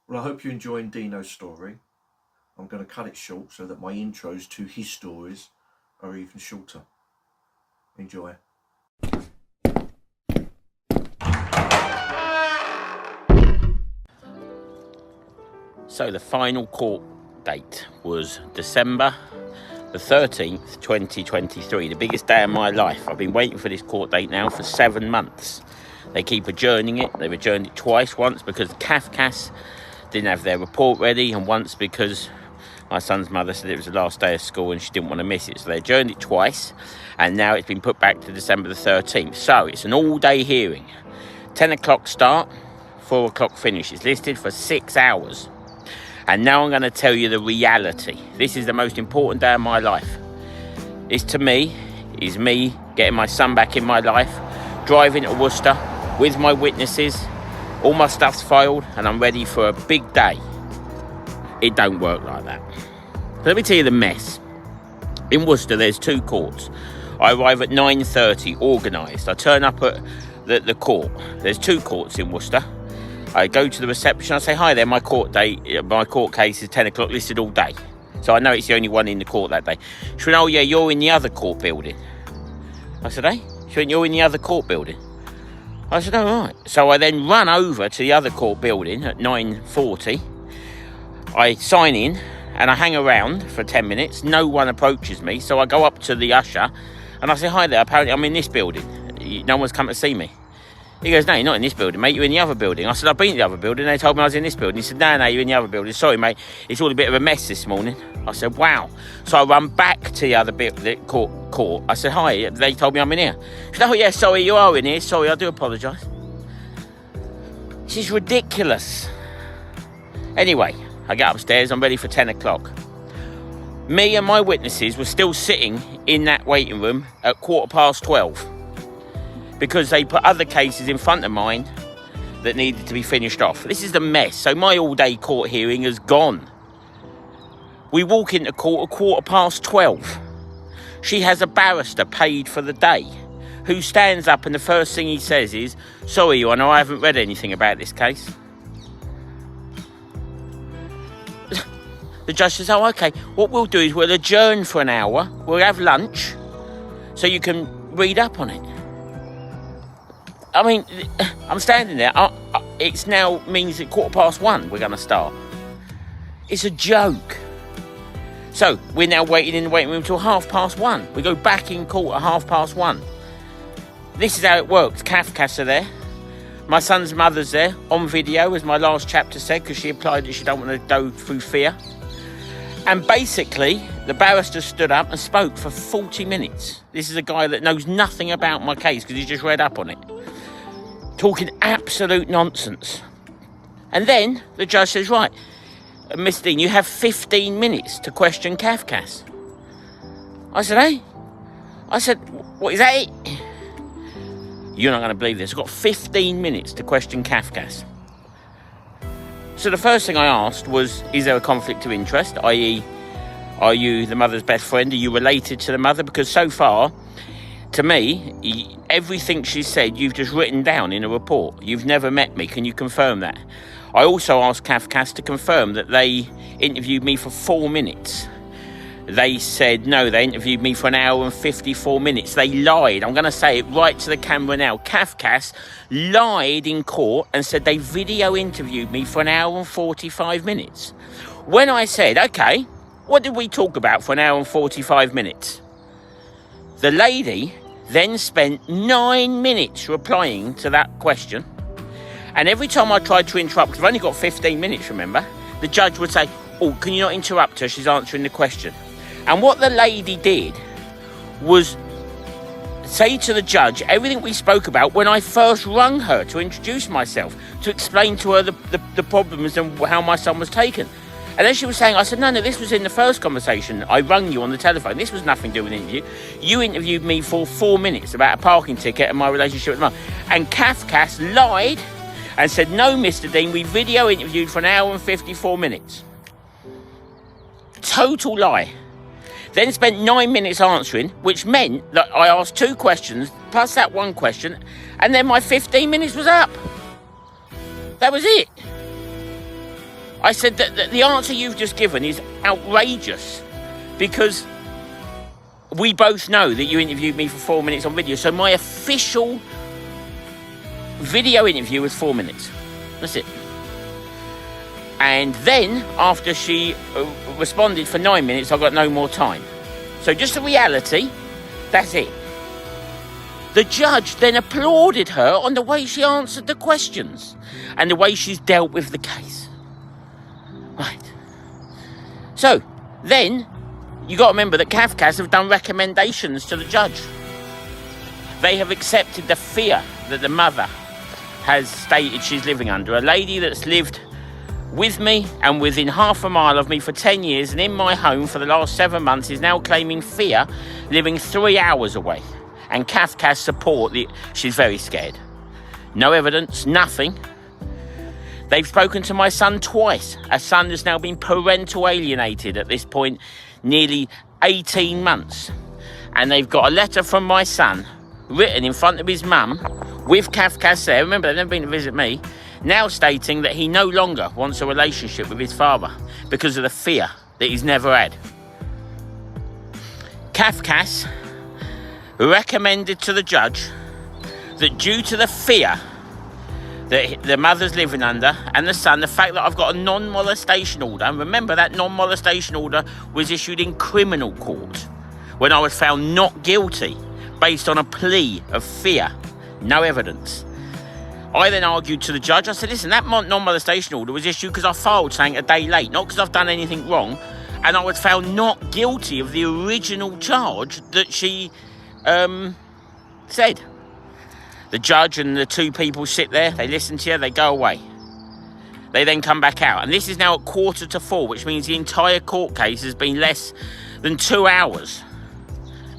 Well, I hope you're enjoying Deano's story. I'm going to cut it short so that my intros to his stories are even shorter. Enjoy. So the final court date was December the 13th, 2023, the biggest day of my life. I've been waiting for this court date now for 7 months. They keep adjourning it. They've adjourned it twice, once because CAFCAS didn't have their report ready, and once because my son's mother said it was the last day of school and she didn't want to miss it. So they adjourned it twice, and now it's been put back to December the 13th. So it's an all-day hearing. 10 o'clock start, 4 o'clock finish. It's listed for 6 hours. And now I'm going to tell you the reality. This is the most important day of my life. This, to me, is me getting my son back in my life, driving to Worcester with my witnesses. All my stuff's filed and I'm ready for a big day. It don't work like that. Let me tell you the mess. In Worcester, there's 2 courts. I arrive at 9:30, organised. I turn up at the court. There's 2 courts in Worcester. I go to the reception. I say, hi there, my court case is 10 o'clock, listed all day. So I know it's the only one in the court that day. She went, oh yeah, you're in the other court building. I said, hey? She went, you're in the other court building. I said, all right. So I then run over to the other court building at 9:40. I sign in and I hang around for 10 minutes. No one approaches me. So I go up to the usher and I say, hi there, apparently I'm in this building. No one's come to see me. He goes, no, you're not in this building, mate. You're in the other building. I said, I've been in the other building. They told me I was in this building. He said, no, you're in the other building. Sorry, mate. It's all a bit of a mess this morning. I said, wow. So I run back to the other court. I said, hi. They told me I'm in here. She said, oh, yeah, sorry, you are in here. Sorry, I do apologise. This is ridiculous. Anyway, I get upstairs. I'm ready for 10 o'clock. Me and my witnesses were still sitting in that waiting room at 12:15. Because they put other cases in front of mine that needed to be finished off. This is the mess. So my all-day court hearing is gone. We walk into court at 12:15. She has a barrister paid for the day who stands up and the first thing he says is, sorry, Your Honour, I haven't read anything about this case. The judge says, oh, okay, what we'll do is we'll adjourn for an hour, we'll have lunch, so you can read up on it. I mean, I'm standing there. It's now means at 1:15 we're going to start. It's a joke. So we're now waiting in the waiting room till 1:30. We go back in court at 1:30. This is how it works. CAFCAS are there. My son's mother's there on video, as my last chapter said, because she implied that she don't want to go through fear. And basically, the barrister stood up and spoke for 40 minutes. This is a guy that knows nothing about my case because he's just read up on it. Talking absolute nonsense. And then the judge says, right, Miss Dean, you have 15 minutes to question CAFCAS. I said, hey? I said, what, is that it? You're not going to believe this. I've got 15 minutes to question CAFCAS. So the first thing I asked was, is there a conflict of interest? I.e., are you the mother's best friend? Are you related to the mother? Because so far, to me, everything she said, you've just written down in a report. You've never met me. Can you confirm that? I also asked CAFCAS to confirm that they interviewed me for 4 minutes. They said, no, they interviewed me for 1 hour and 54 minutes. They lied. I'm going to say it right to the camera now. CAFCAS lied in court and said they video interviewed me for 1 hour and 45 minutes. When I said, okay, what did we talk about for 1 hour and 45 minutes? The lady then spent 9 minutes replying to that question. And every time I tried to interrupt, because I've only got 15 minutes, remember, the judge would say, oh, can you not interrupt her? She's answering the question. And what the lady did was say to the judge everything we spoke about when I first rung her to introduce myself, to explain to her the problems and how my son was taken. And then she was saying, I said, no, this was in the first conversation. I rung you on the telephone. This was nothing to do with an interview. You interviewed me for 4 minutes about a parking ticket and my relationship with mum. And CAFCAS lied and said, no, Mr. Dean, we video interviewed for 1 hour and 54 minutes. Total lie. Then spent 9 minutes answering, which meant that I asked 2 questions, plus that 1 question, and then my 15 minutes was up. That was it. I said that the answer you've just given is outrageous, because we both know that you interviewed me for 4 minutes on video. So my official video interview was 4 minutes. That's it. And then, after she responded for 9 minutes, I got no more time. So just a reality, that's it. The judge then applauded her on the way she answered the questions and the way she's dealt with the case. Right. So, then, you got to remember that Kafkas have done recommendations to the judge. They have accepted the fear that the mother has stated she's living under. A lady that's lived with me and within half a mile of me for 10 years and in my home for the last 7 months is now claiming fear, living 3 hours away. And Kafkas support she's very scared. No evidence, nothing. They've spoken to my son twice. A son has now been parental alienated at this point, nearly 18 months. And they've got a letter from my son written in front of his mum with Kafkas there. Remember, they've never been to visit me. Now stating that he no longer wants a relationship with his father because of the fear that he's never had. Kafkas recommended to the judge that due to the fear that the mother's living under and the son, the fact that I've got a non-molestation order, and remember that non-molestation order was issued in criminal court when I was found not guilty based on a plea of fear, no evidence. I then argued to the judge, I said, listen, that non-molestation order was issued because I filed saying a day late, not because I've done anything wrong, and I was found not guilty of the original charge that she said. The judge and the two people sit there, they listen to you, they go away. They then come back out. And this is now at 3:45, which means the entire court case has been less than 2 hours.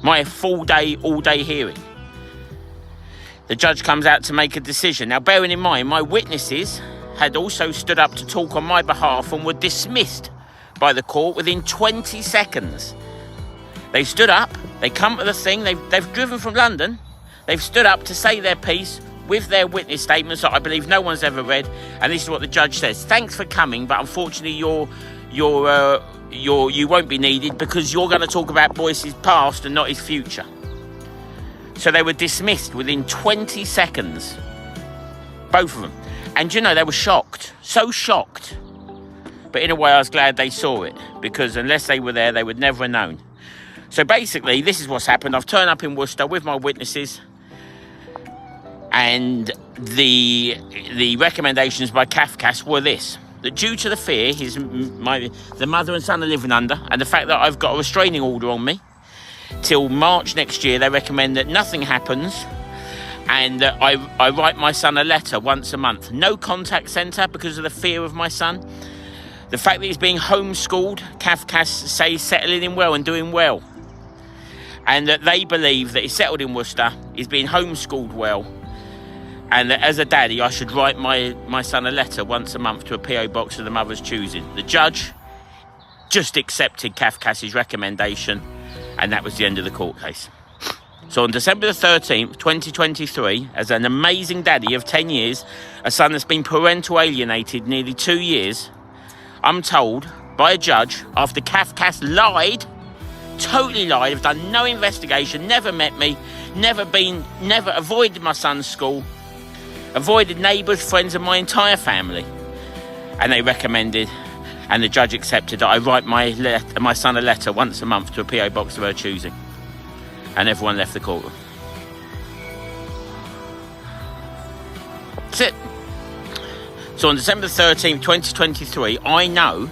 My full day, all day hearing. The judge comes out to make a decision. Now, bearing in mind, my witnesses had also stood up to talk on my behalf and were dismissed by the court within 20 seconds. They stood up, they come to the thing, they've driven from London, they've stood up to say their piece with their witness statements that I believe no one's ever read, and this is what the judge says. Thanks for coming, but unfortunately you won't be needed because you're going to talk about Boyce's past and not his future. So they were dismissed within 20 seconds. Both of them. And you know, they were shocked. So shocked. But in a way, I was glad they saw it. Because unless they were there, they would never have known. So basically, this is what's happened. I've turned up in Worcester with my witnesses. And the recommendations by Kafkas were this. That due to the fear the mother and son are living under, and the fact that I've got a restraining order on me, till March next year, they recommend that nothing happens and that I write my son a letter once a month. No contact centre because of the fear of my son. The fact that he's being homeschooled, Kafkas say he's settling in well and doing well. And that they believe that he's settled in Worcester, he's being homeschooled well, and that as a daddy I should write my son a letter once a month to a PO box of the mother's choosing. The judge just accepted Kafkas's recommendation, and that was the end of the court case. So on December the 13th, 2023, as an amazing daddy of 10 years, a son that's been parental alienated nearly 2 years, I'm told by a judge, after Kafkas lied, totally lied, have done no investigation, never met me, never avoided my son's school, avoided neighbours, friends and my entire family. And they recommended, and the judge accepted, that I write my son a letter once a month to a PO box of her choosing. And everyone left the courtroom. That's it. So on December 13th, 2023, I know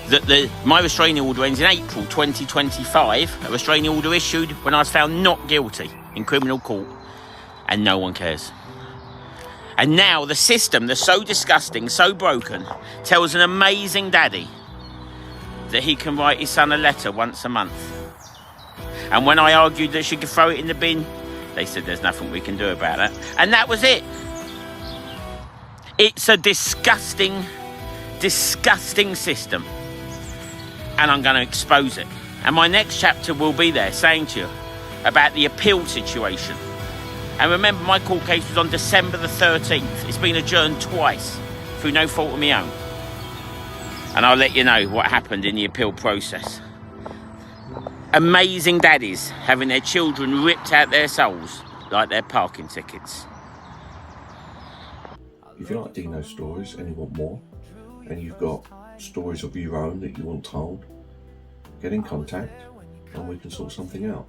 that my restraining order ends in April 2025. A restraining order issued when I was found not guilty in criminal court. And no one cares. And now the system, that's so disgusting, so broken, tells an amazing daddy that he can write his son a letter once a month. And when I argued that she could throw it in the bin, they said there's nothing we can do about that. And that was it. It's a disgusting, disgusting system. And I'm going to expose it. And my next chapter will be there saying to you about the appeal situation. And remember, my court case was on December the 13th. It's been adjourned twice through no fault of my own. and I'll let you know what happened in the appeal process. Amazing daddies having their children ripped out their souls like their parking tickets. If you like Deano stories and you want more, and you've got stories of your own that you want told, get in contact and we can sort something out.